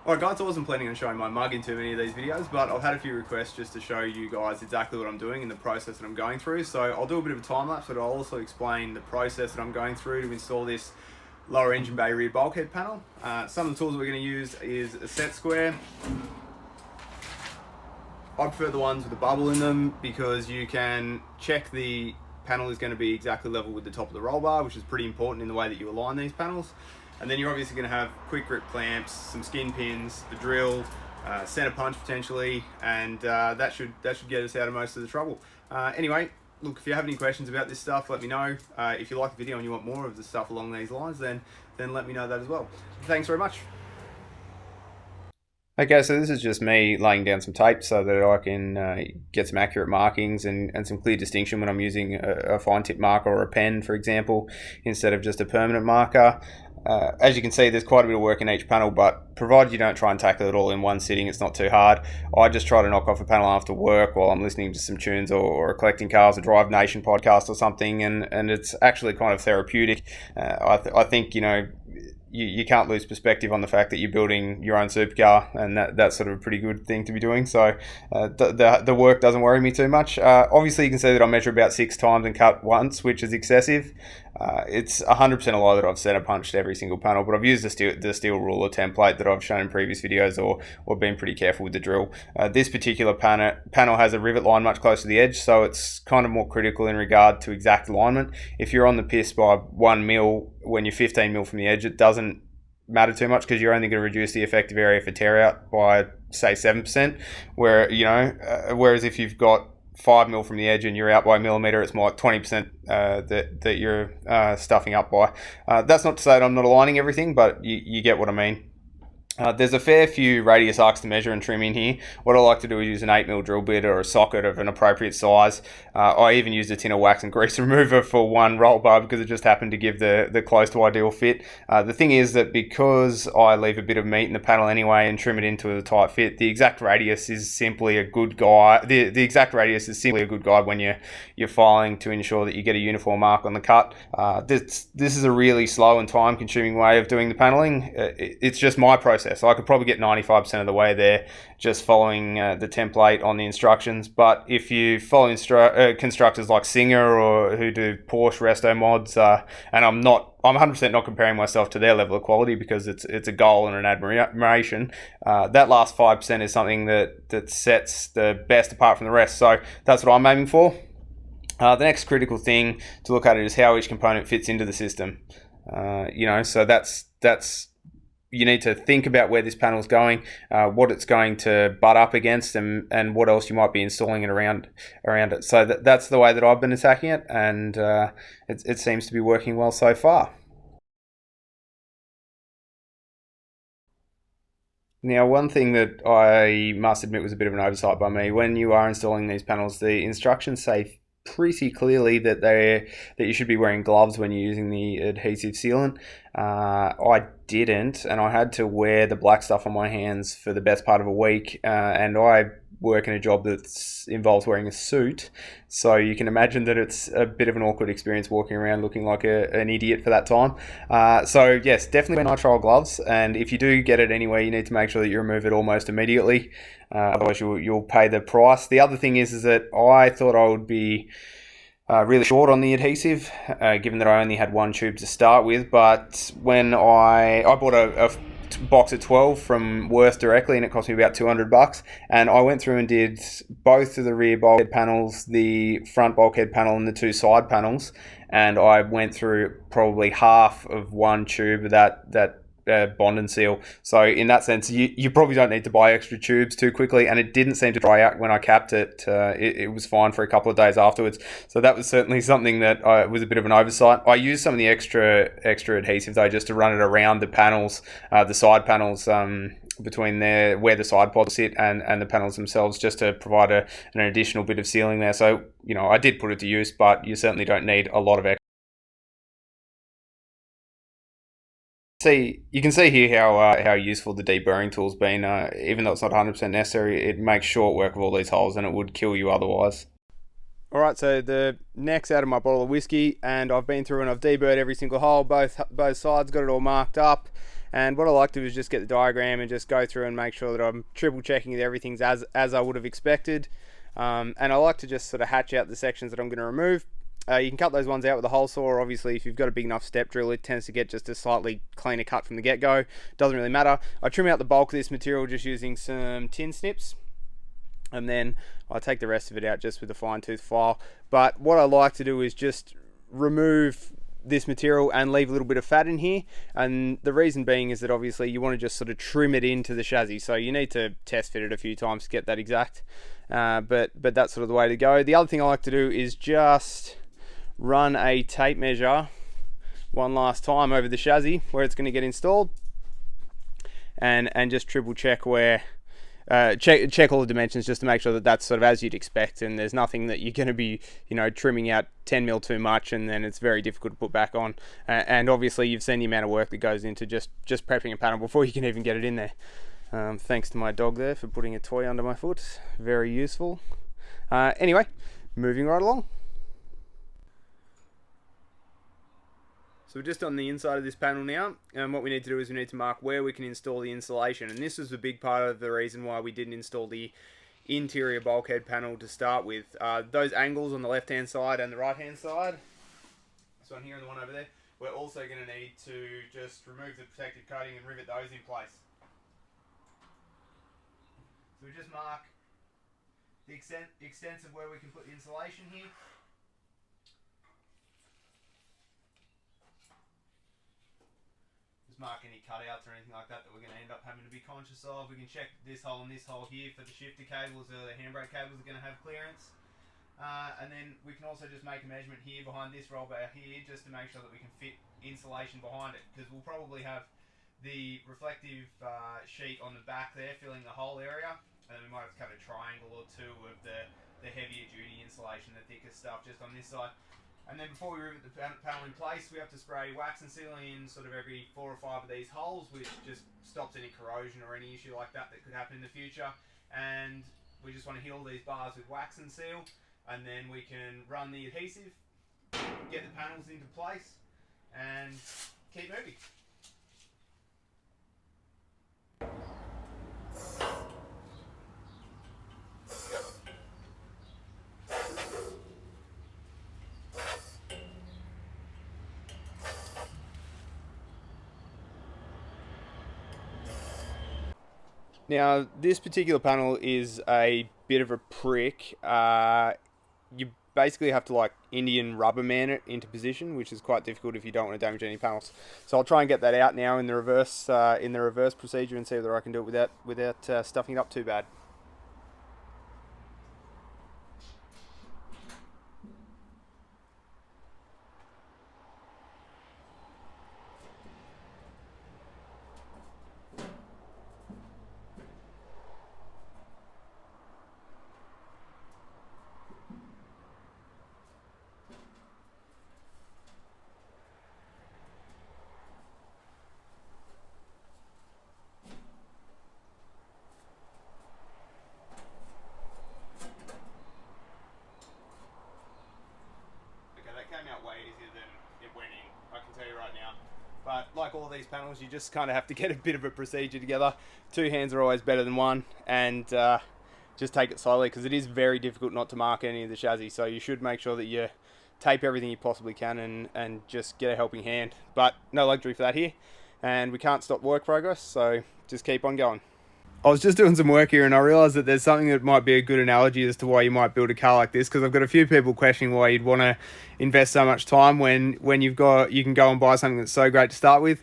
Alright guys, I wasn't planning on showing my mug in too many of these videos, but I've had a few requests just to show you guys exactly what I'm doing and the process that I'm going through. So I'll do a bit of a time lapse, but I'll also explain the process that I'm going through to install this lower engine bay rear bulkhead panel. Some of the tools that we're going to use is a set square. I prefer the ones with a bubble in them because you can check the panel is going to be exactly level with the top of the roll bar, which is pretty important in the way that you align these panels. And then you're obviously going to have quick grip clamps, some skin pins, the drill, center punch potentially, and that should get us out of most of the trouble. Anyway, look, if you have any questions about this stuff, let me know. If you like the video and you want more of the stuff along these lines, then let me know that as well. Thanks very much. Okay, so this is just me laying down some tape so that I can get some accurate markings and some clear distinction when I'm using a fine tip marker or a pen, for example, instead of just a permanent marker. As you can see, there's quite a bit of work in each panel, but provided you don't try and tackle it all in one sitting, it's not too hard. I just try to knock off a panel after work while I'm listening to some tunes or collecting cars, a Drive Nation podcast or something, and it's actually kind of therapeutic. I think, you know, you can't lose perspective on the fact that you're building your own supercar, and that's sort of a pretty good thing to be doing. So the work doesn't worry me too much. Obviously, you can see that I measure about 6 times and cut once, which is excessive. It's 100% a lie that I've center punched every single panel, but I've used the steel ruler template that I've shown in previous videos, or been pretty careful with the drill. This particular panel has a rivet line much closer to the edge, so it's kind of more critical in regard to exact alignment. If you're on the piss by 1 mil when you're 15 mil from the edge, it doesn't matter too much because you're only going to reduce the effective area for tear out by, say, 7%. Whereas if you've got 5 mil from the edge and you're out by a millimeter, it's more like 20% that you're stuffing up by. That's not to say that I'm not aligning everything, but you get what I mean. There's a fair few radius arcs to measure and trim in here. What I like to do is use an 8mm drill bit or a socket of an appropriate size. I even used a tin of wax and grease remover for one roll bar because it just happened to give the close to ideal fit. The thing is that because I leave a bit of meat in the panel anyway and trim it into a tight fit, the exact radius is simply a good guide. The exact radius is simply a good guide when you're filing to ensure that you get a uniform mark on the cut. This is a really slow and time consuming way of doing the paneling. It's just my process. So I could probably get 95% of the way there just following the template on the instructions. But if you follow constructors like Singer or who do Porsche resto mods, and I'm 100% not comparing myself to their level of quality because it's a goal and an admiration. That last 5% is something that sets the best apart from the rest. So that's what I'm aiming for. The next critical thing to look at is how each component fits into the system. So that's you need to think about where this panel is going, what it's going to butt up against, and what else you might be installing it around it. So that's the way that I've been attacking it, and it seems to be working well so far. Now, one thing that I must admit was a bit of an oversight by me. When you are installing these panels, the instructions say pretty clearly that you should be wearing gloves when you're using the adhesive sealant. I didn't, and I had to wear the black stuff on my hands for the best part of a week, and I work in a job that involves wearing a suit, so you can imagine that it's a bit of an awkward experience walking around looking like an idiot for that time. So yes, definitely wear nitrile gloves, and if you do get it anywhere, you need to make sure that you remove it almost immediately, otherwise you'll pay the price. The other thing is that I thought I would be really short on the adhesive, given that I only had one tube to start with, but when I bought a box of 12 from Wurth directly, and it cost me about $200, and I went through and did both of the rear bulkhead panels, the front bulkhead panel, and the 2 side panels, and I went through probably half of one tube of that Bond and Seal. So in that sense, you probably don't need to buy extra tubes too quickly, and it didn't seem to dry out when I capped it. It was fine for a couple of days afterwards. So that was certainly something that was a bit of an oversight. I used some of the extra adhesive though, just to run it around the panels, the side panels, between where the side pods sit and the panels themselves, just to provide an additional bit of sealing there. So, I did put it to use, but you certainly don't need a lot of extra. You can see here how useful the deburring tool's been. Even though it's not 100% necessary, it makes short work of all these holes, and it would kill you otherwise. Alright, so the neck's out of my bottle of whiskey, and I've been through and I've deburred every single hole, both sides, got it all marked up. And what I like to do is just get the diagram and just go through and make sure that I'm triple checking that everything's as I would have expected. And I like to just sort of hatch out the sections that I'm going to remove. You can cut those ones out with a hole saw. Obviously, if you've got a big enough step drill, it tends to get just a slightly cleaner cut from the get-go. Doesn't really matter. I trim out the bulk of this material just using some tin snips, and then I take the rest of it out just with a fine-tooth file. But what I like to do is just remove this material and leave a little bit of fat in here, and the reason being is that obviously you want to just sort of trim it into the chassis, so you need to test fit it a few times to get that exact, but that's sort of the way to go. The other thing I like to do is just run a tape measure one last time over the chassis where it's going to get installed, and just triple check where check all the dimensions just to make sure that that's sort of as you'd expect, and there's nothing that you're going to be, you know, trimming out 10 mil too much and then it's very difficult to put back on. And obviously you've seen the amount of work that goes into just prepping a panel before you can even get it in there. Thanks to my dog there for putting a toy under my foot, very useful. Anyway, moving right along. So we're just on the inside of this panel now, and what we need to do is we need to mark where we can install the insulation, and this was a big part of the reason why we didn't install the interior bulkhead panel to start with. Those angles on the left hand side and the right hand side, this one here and the one over there, we're also going to need to just remove the protective coating and rivet those in place. So we just mark the extent of where we can put the insulation here. Mark any cutouts or anything like that we're going to end up having to be conscious of. We can check this hole and this hole here for the shifter cables or the handbrake cables are going to have clearance. And then we can also just make a measurement here behind this roll bar here just to make sure that we can fit insulation behind it, because we'll probably have the reflective sheet on the back there filling the whole area, and we might have to cut a triangle or two of the heavier duty insulation, the thicker stuff just on this side. And then before we rivet the panel in place, we have to spray wax and seal in sort of every 4 or 5 of these holes, which just stops any corrosion or any issue like that could happen in the future. And we just want to heal these bars with wax and seal, and then we can run the adhesive, get the panels into place, and keep moving. Now, this particular panel is a bit of a prick. You basically have to like Indian rubber man it into position, which is quite difficult if you don't want to damage any panels. So I'll try and get that out now in the reverse procedure and see whether I can do it without stuffing it up too bad. Came out way easier than it went in, I can tell you right now. But like all these panels, you just kind of have to get a bit of a procedure together. 2 hands are always better than 1, and just take it slowly, because it is very difficult not to mark any of the chassis, so you should make sure that you tape everything you possibly can and just get a helping hand. But no luxury for that here, and we can't stop work progress, so just keep on going. I was just doing some work here and I realised that there's something that might be a good analogy as to why you might build a car like this, because I've got a few people questioning why you'd want to invest so much time when you can go and buy something that's so great to start with.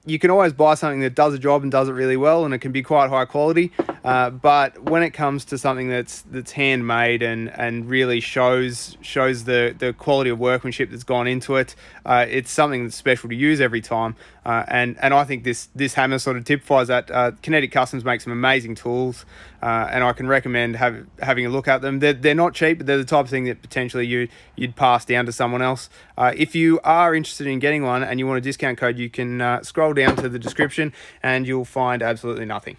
You can always buy something that does a job and does it really well, and it can be quite high quality. But when it comes to something that's handmade and really shows the quality of workmanship that's gone into it, it's something that's special to use every time. And I think this hammer sort of typifies that. Kinetic Customs make some amazing tools, and I can recommend having a look at them. They're not cheap, but they're the type of thing that potentially you'd pass down to someone else. If you are interested in getting one and you want a discount code, you can scroll down to the description and you'll find absolutely nothing.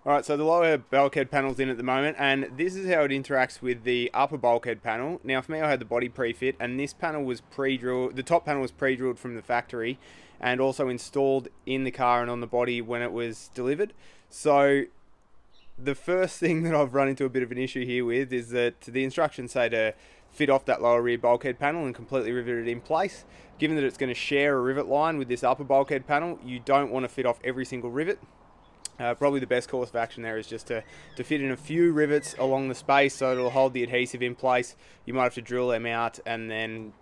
Alright, so the lower bulkhead panel's in at the moment, and this is how it interacts with the upper bulkhead panel. Now for me, I had the body pre-fit, and this panel was pre-drilled, the top panel was pre-drilled from the factory, and also installed in the car and on the body when it was delivered. So the first thing that I've run into a bit of an issue here with is that the instructions say to fit off that lower rear bulkhead panel and completely rivet it in place. Given that it's going to share a rivet line with this upper bulkhead panel, you don't want to fit off every single rivet. Probably the best course of action there is just to fit in a few rivets along the space so it'll hold the adhesive in place. You might have to drill them out and then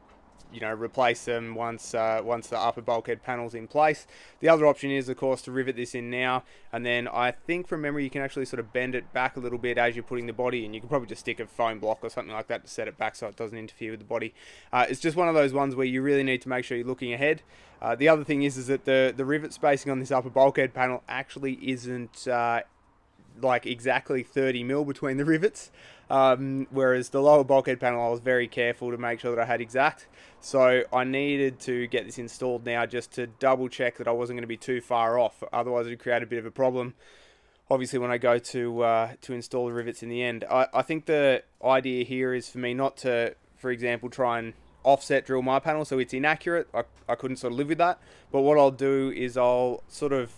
replace them once the upper bulkhead panel's in place. The other option is, of course, to rivet this in now, and then I think from memory you can actually sort of bend it back a little bit as you're putting the body in. You can probably just stick a foam block or something like that to set it back so it doesn't interfere with the body. It's just one of those ones where you really need to make sure you're looking ahead. The other thing is that the rivet spacing on this upper bulkhead panel actually isn't like exactly 30 mil between the rivets, whereas the lower bulkhead panel I was very careful to make sure that I had exact. So I needed to get this installed now just to double check that I wasn't going to be too far off, otherwise it would create a bit of a problem obviously when I go to install the rivets in the end. I think the idea here is for me not to, for example, try and offset drill my panel so it's inaccurate. I couldn't sort of live with that, but what I'll do is I'll sort of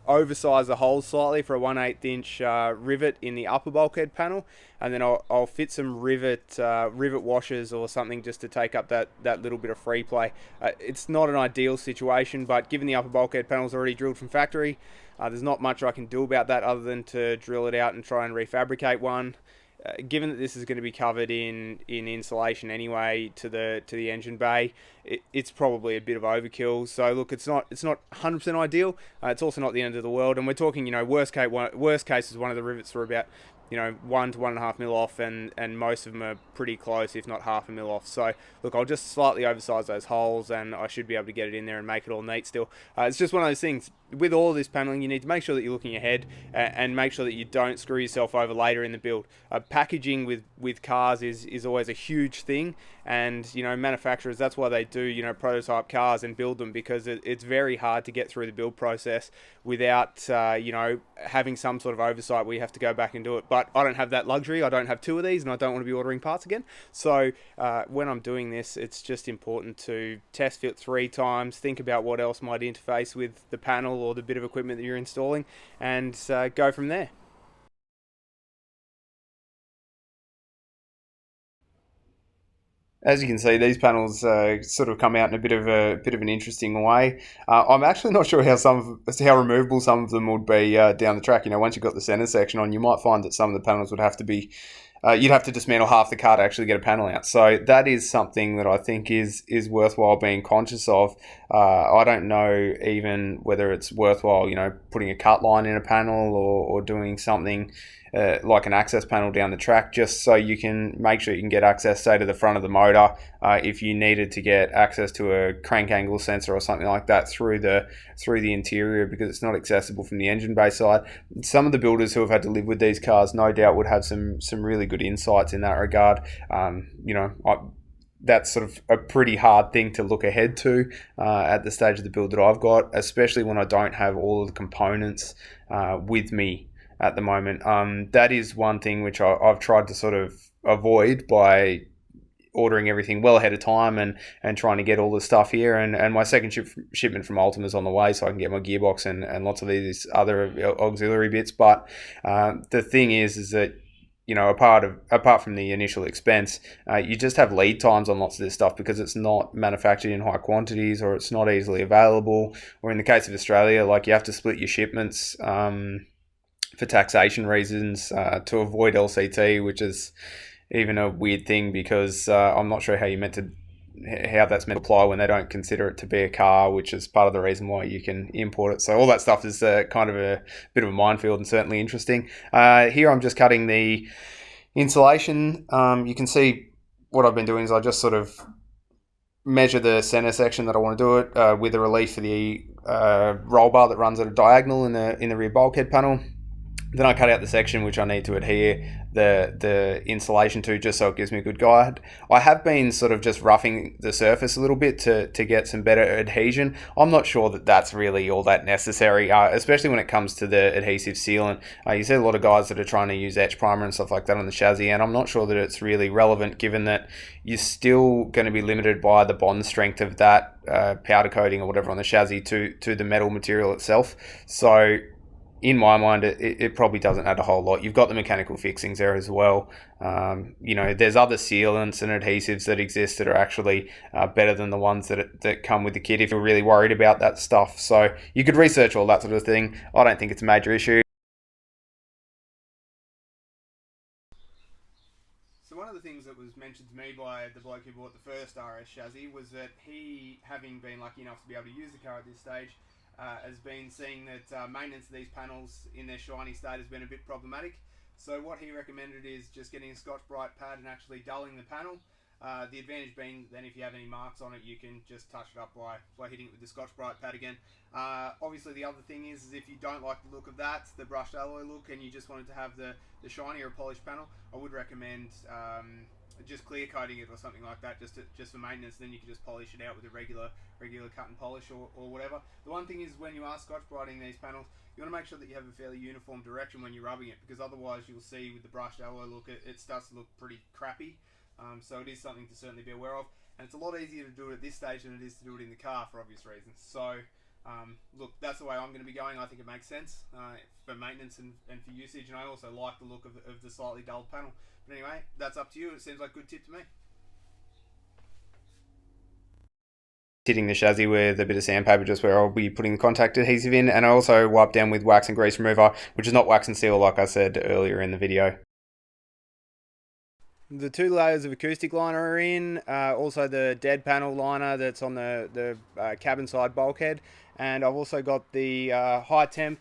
oversize the holes slightly for a 1/8 inch rivet in the upper bulkhead panel, and then I'll fit some rivet washers or something just to take up that little bit of free play. It's not an ideal situation, but given the upper bulkhead panel is already drilled from factory, there's not much I can do about that other than to drill it out and try and refabricate one. Given that this is going to be covered in insulation anyway to the engine bay, it's probably a bit of overkill. So look, it's not 100% ideal. It's also not the end of the world, and we're talking worst case is one of the rivets are about 1 to 1.5 mil off, and most of them are pretty close, if not 0.5 mil off. So look, I'll just slightly oversize those holes and I should be able to get it in there and make it all neat still. It's just one of those things. With all this paneling, you need to make sure that you're looking ahead and make sure that you don't screw yourself over later in the build. Packaging with cars is always a huge thing, and manufacturers, that's why they do prototype cars and build them, because it's very hard to get through the build process without having some sort of oversight where you have to go back and do it. But I don't have that luxury. I don't have two of these, and I don't want to be ordering parts again. So when I'm doing this, it's just important to test fit 3 times, think about what else might interface with the panel or the bit of equipment that you're installing, and go from there. As you can see, these panels sort of come out in a bit of an interesting way. I'm actually not sure how removable some of them would be down the track. Once you've got the center section on, you might find that some of the panels would have to be you'd have to dismantle half the car to actually get a panel out. So that is something that I think is worthwhile being conscious of. I don't know even whether it's worthwhile, putting a cut line in a panel or doing something like an access panel down the track, just so you can make sure you can get access, say, to the front of the motor if you needed to get access to a crank angle sensor or something like that through the interior, because it's not accessible from the engine bay side. Some of the builders who have had to live with these cars no doubt would have some really good insights in that regard. That's sort of a pretty hard thing to look ahead to at the stage of the build that I've got, especially when I don't have all of the components with me at the moment. That is one thing which I've tried to sort of avoid by ordering everything well ahead of time and trying to get all the stuff here. And my second shipment from Ultima is on the way, so I can get my gearbox and lots of these other auxiliary bits. But the thing is that apart from the initial expense, you just have lead times on lots of this stuff because it's not manufactured in high quantities, or it's not easily available, or in the case of Australia, like, you have to split your shipments for taxation reasons to avoid LCT, which is even a weird thing because I'm not sure how that's meant to apply when they don't consider it to be a car, which is part of the reason why you can import it. So all that stuff is kind of a bit of a minefield and certainly interesting. Here I'm just cutting the insulation. You can see what I've been doing is I just sort of measure the center section that I want to do it with a relief for the roll bar that runs at a diagonal in the rear bulkhead panel. Then I cut out the section which I need to adhere the insulation to, just so it gives me a good guide. I have been sort of just roughing the surface a little bit to get some better adhesion. I'm not sure that that's really all that necessary, especially when it comes to the adhesive sealant. You see a lot of guys that are trying to use etch primer and stuff like that on the chassis, and I'm not sure that it's really relevant, given that you're still going to be limited by the bond strength of that powder coating or whatever on the chassis to the metal material itself. So in my mind, it probably doesn't add a whole lot. You've got the mechanical fixings there as well. There's other sealants and adhesives that exist that are actually better than the ones that come with the kit if you're really worried about that stuff. So you could research all that sort of thing. I don't think it's a major issue. So one of the things that was mentioned to me by the bloke who bought the first RS chassis was that he, having been lucky enough to be able to use the car at this stage, has been seeing that maintenance of these panels in their shiny state has been a bit problematic. So what he recommended is just getting a Scotch-Brite pad and actually dulling the panel. The advantage being then if you have any marks on it, you can just touch it up by hitting it with the Scotch-Brite pad again. Obviously the other thing is if you don't like the look of that, the brushed alloy look, and you just wanted to have the shiny or polished panel, I would recommend just clear coating it or something like that, just for maintenance. Then you can just polish it out with a regular cut and polish or whatever. The one thing is, when you are Scotch brighting these panels, you want to make sure that you have a fairly uniform direction when you're rubbing it, because otherwise you'll see with the brushed alloy look, it starts to look pretty crappy. So it is something to certainly be aware of, and it's a lot easier to do it at this stage than it is to do it in the car for obvious reasons. So look, that's the way I'm going to be going. I think it makes sense for maintenance and for usage, and I also like the look of the slightly dulled panel. But anyway, that's up to you. It seems like a good tip to me. Hitting the chassis with a bit of sandpaper, just where I'll be putting the contact adhesive in, and I also wipe down with wax and grease remover, which is not wax and seal like I said earlier in the video. The 2 layers of acoustic liner are in, also the dead panel liner that's on the cabin side bulkhead, and I've also got the high temp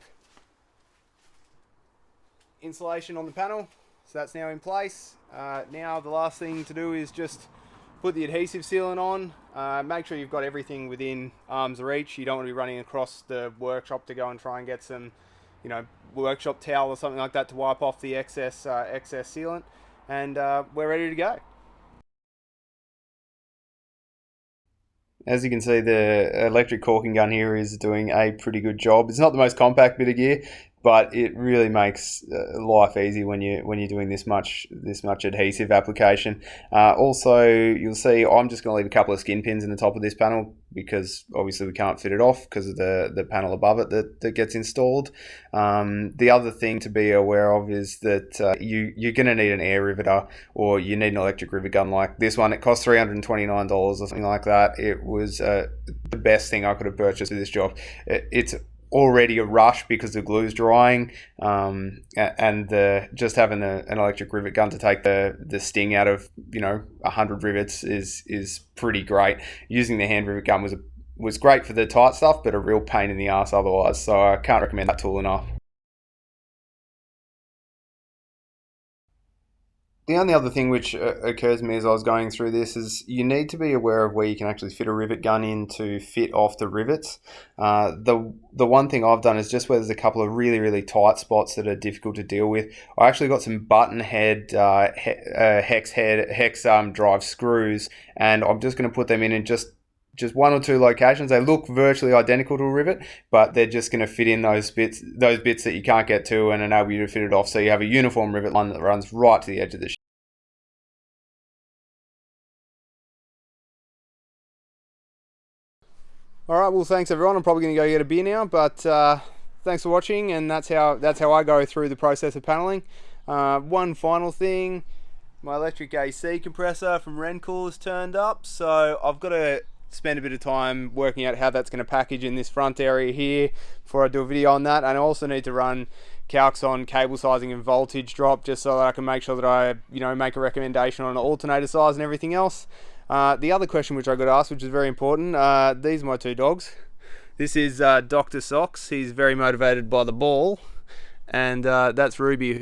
insulation on the panel, so that's now in place. Now the last thing to do is just put the adhesive sealant on. Make sure you've got everything within arm's reach. You don't want to be running across the workshop to go and try and get some, workshop towel or something like that to wipe off the excess sealant. And we're ready to go. As you can see, the electric caulking gun here is doing a pretty good job. It's not the most compact bit of gear, but it really makes life easy when you're doing this much adhesive application. Also, you'll see I'm just going to leave a couple of skin pins in the top of this panel, because obviously we can't fit it off because of the panel above it that gets installed. The other thing to be aware of is that you're going to need an air riveter, or you need an electric rivet gun like this one. It cost $329 or something like that. It was the best thing I could have purchased for this job. It's already a rush because the glue's drying, and just having an electric rivet gun to take the sting out of 100 rivets is pretty great. Using the hand rivet gun was great for the tight stuff, but a real pain in the ass otherwise, so I can't recommend that tool enough. The only other thing which occurs to me as I was going through this is you need to be aware of where you can actually fit a rivet gun in to fit off the rivets. The one thing I've done is just where there's a couple of really, really tight spots that are difficult to deal with. I actually got some button head hex drive screws, and I'm just going to put them in just 1 or 2 locations. They look virtually identical to a rivet, but they're just going to fit in those bits that you can't get to, and enable you to fit it off, so you have a uniform rivet line that runs right to the edge of the ship. Alright, well thanks everyone. I'm probably going to go get a beer now, but thanks for watching, and that's how I go through the process of paneling. One final thing, my electric AC compressor from Rencool is turned up, so I've got to spend a bit of time working out how that's going to package in this front area here before I do a video on that. And I also need to run calcs on cable sizing and voltage drop, just so that I can make sure that I make a recommendation on alternator size and everything else. The other question which I got asked, which is very important, these are my 2 dogs. This is Dr. Socks. He's very motivated by the ball, and that's Ruby,